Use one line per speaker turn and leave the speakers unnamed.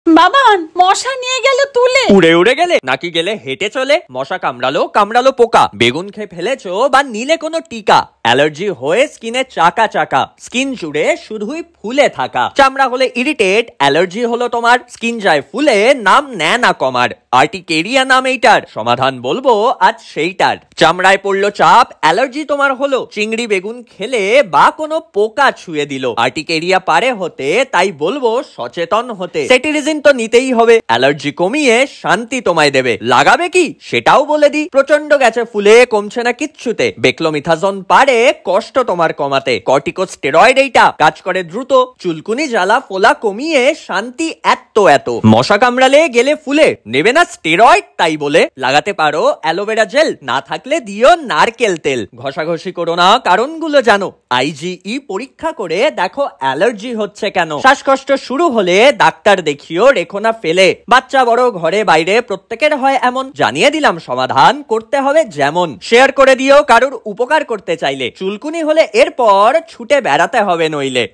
বাবান মশা নিয়ে গেল তুলে।
উড়ে উড়ে গেলে নাকি গেলে হেঁটে চলে? মশা কামড়ালো পোকা, বেগুন খেয়ে ফেলেছো বা নিলে কোনো টিকা, অ্যালার্জি হয়ে স্কিনে চাকা চাকা, স্কিন জুড়ে শুধুই ফুলে থাকা, চামড়া হলে ইরিটেট, অ্যালার্জি হলো তোমার, স্কিন যায় ফুলে, নাম নেয় না কমার, আর্টিকেরিয়া নাম এইটার, সমাধান বলবো আজ সেইটার। চামড়ায় পড়লো চাপ, অ্যালার্জি তোমার হলো, চিংড়ি বেগুন খেলে বা কোনো পোকা ছুঁয়ে দিল, আর্টিকেরিয়া পারে হতে, তাই বলবো সচেতন হতে। সেটিরিজিন তো নিতেই হবে, অ্যালার্জি কমিয়ে শান্তি তোমায় দেবে। লাগাবে কি সেটাও বলে দি। প্রচন্ড গেছে ফুলে, কমছে না কিচ্ছুতে, বেক্লোমিথাজোন পারে কষ্ট তোমার কমাতে, কর্টিকোস্টেরয়েড এইটা কাজ করে দ্রুত, চুলকুনি জ্বালা ফোলা কমিয়ে শান্তি এত। মশা কামড়ালে গেলে ফুলে, নেবে না স্টেরয়েড তাই বলে লাগাতে পারো অ্যালোভেরা জেল, না থাকলে দিও নারকেল তেল। ঘষাঘষি করো না, কারণগুলো জানো, আইজিই পরীক্ষা করে দেখো অ্যালার্জি হচ্ছে কেন। শ্বাসকষ্ট শুরু হলে ডাক্তার দেখিও, রেখো না ফেলে। বাচ্চা বড় ঘরে বাইরে প্রত্যেকের হয় এমন, জানিয়ে দিলাম সমাধান, করতে হবে যেমন। শেয়ার করে দিও কারুর উপকার করতে চাইলে, চুলকুনি হলে এরপর ছুটে বেড়াতে হবে নইলে।